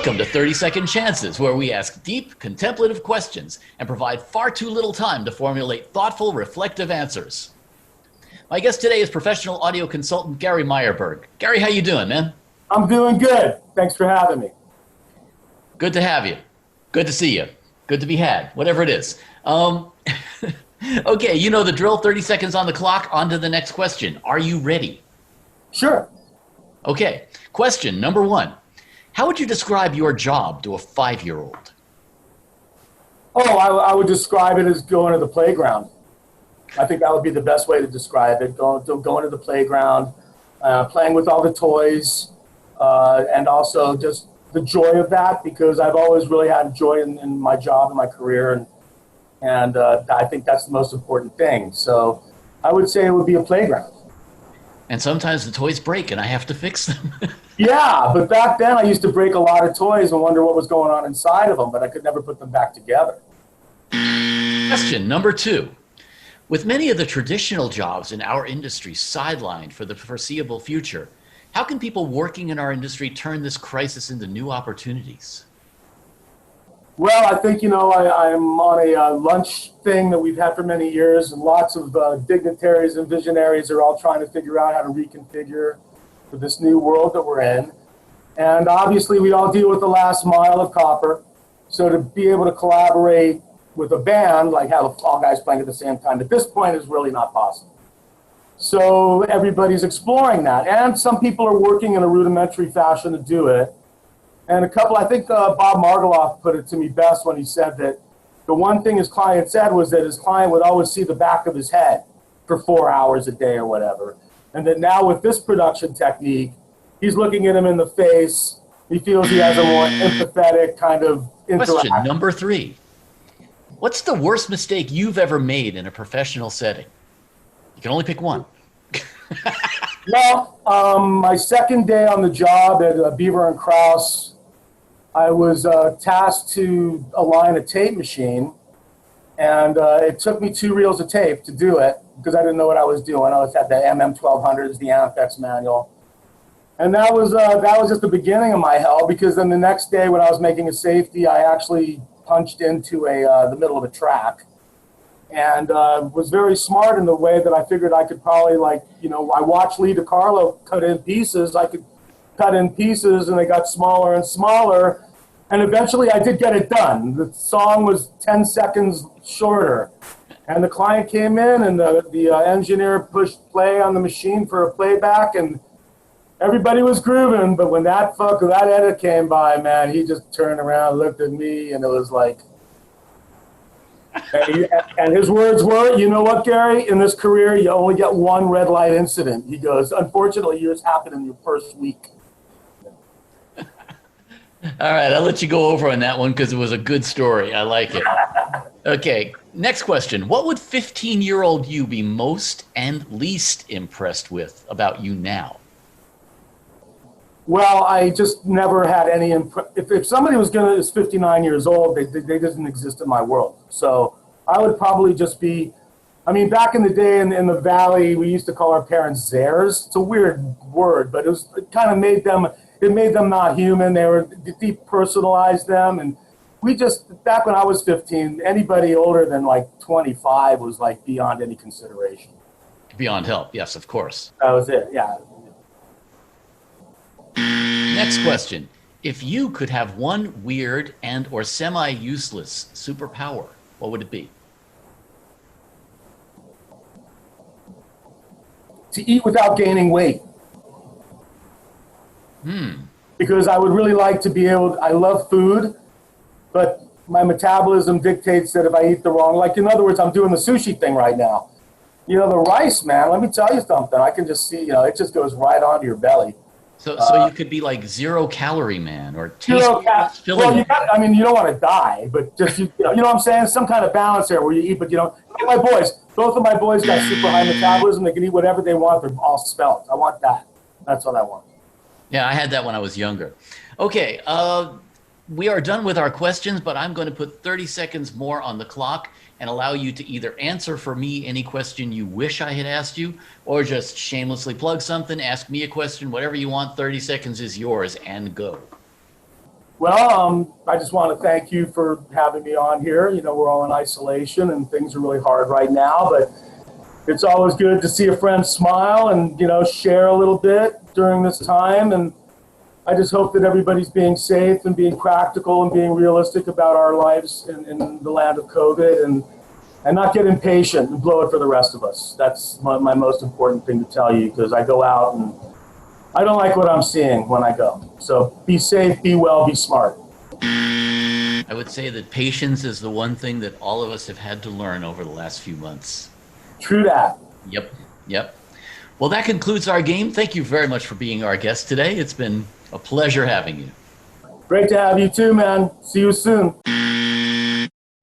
Welcome to 30-Second Chances, where we ask deep, contemplative questions and provide far too little time to formulate thoughtful, reflective answers. My guest today is professional audio consultant Gary Myerberg. Gary, how you doing, man? I'm doing good. Thanks for having me. Good to have you. Good to see you. Good to be had, whatever it is. Okay, you know the drill, 30 seconds on the clock, on to the next question. Are you ready? Sure. Okay, question number one. How would you describe your job to a 5-year-old? Oh, I would describe it as going to the playground. I think that would be the best way to describe it. Going to the playground, playing with all the toys, and also just the joy of that, because I've always really had joy in my job and my career, and I think that's the most important thing. So I would say it would be a playground. And sometimes the toys break and I have to fix them. Yeah, but back then I used to break a lot of toys and wonder what was going on inside of them, but I could never put them back together. Question number two. With many of the traditional jobs in our industry sidelined for the foreseeable future, how can people working in our industry turn this crisis into new opportunities? Well, I think, I'm on a lunch thing that we've had for many years, and lots of dignitaries and visionaries are all trying to figure out how to reconfigure for this new world that we're in. And obviously, we all deal with the last mile of copper. So to be able to collaborate with a band, like have all guys playing at the same time, at this point is really not possible. So everybody's exploring that. And some people are working in a rudimentary fashion to do it. And I think Bob Margoloff put it to me best when he said that the one thing his client said was that his client would always see the back of his head for 4 hours a day or whatever. And that now with this production technique, he's looking at him in the face. He feels he has a more empathetic kind of interaction. Question number three. What's the worst mistake you've ever made in a professional setting? You can only pick one. Well, my second day on the job at Beaver and Krause, I was tasked to align a tape machine, and it took me 2 reels of tape to do it because I didn't know what I was doing. I always had the MM1200s, the Ampex manual, and that was just the beginning of my hell, because then the next day when I was making a safety, I actually punched into the middle of a track, and was very smart in the way that I figured I could probably, I watched Lee DiCarlo cut in pieces. I could cut in pieces, and they got smaller and smaller. And eventually I did get it done. The song was 10 seconds shorter. And the client came in, and the engineer pushed play on the machine for a playback, and everybody was grooving. But when that edit came by, man, he just turned around, looked at me, and it was like, and his words were, you know what, Gary, in this career, you only get one red light incident. He goes, unfortunately, yours happened in your first week. All right, I'll let you go over on that one because it was a good story. I like it. Okay, next question. What would 15-year-old you be most and least impressed with about you now? Well, I just never had any if somebody is 59 years old, they didn't exist in my world. So I would probably just be, back in the day in the Valley, we used to call our parents Zares. It's a weird word, but it kind of made them not human. They were depersonalized them, and we just, back when I was 15, anybody older than 25 was beyond any consideration. Beyond help, yes, of course. That was it, yeah. Next question. If you could have one weird and or semi-useless superpower, what would it be? To eat without gaining weight. Because I would really like to be I love food, but my metabolism dictates that if I eat the wrong, in other words, I'm doing the sushi thing right now. The rice, man, let me tell you something. I can just see, it just goes right onto your belly. So you could be like 0-calorie man or Well, you don't want to die, but just, you know what I'm saying? Some kind of balance there where you eat, but my boys, both of my boys got super high metabolism. They can eat whatever they want. They're all spelt. I want that. That's what I want. Yeah, I had that when I was younger. Okay, we are done with our questions, but I'm going to put 30 seconds more on the clock and allow you to either answer for me any question you wish I had asked you, or just shamelessly plug something, ask me a question, whatever you want. 30 seconds is yours, and go. I just want to thank you for having me on here. You know, we're all in isolation and things are really hard right now, but it's always good to see a friend smile and, you know, share a little bit during this time. And I just hope that everybody's being safe and being practical and being realistic about our lives in the land of COVID, and not get impatient and blow it for the rest of us. That's my most important thing to tell you, because I go out and I don't like what I'm seeing when I go. So be safe, be well, be smart. I would say that patience is the one thing that all of us have had to learn over the last few months. True that. Yep, yep. Well, that concludes our game. Thank you very much for being our guest today. It's been a pleasure having you. Great to have you too, man. See you soon.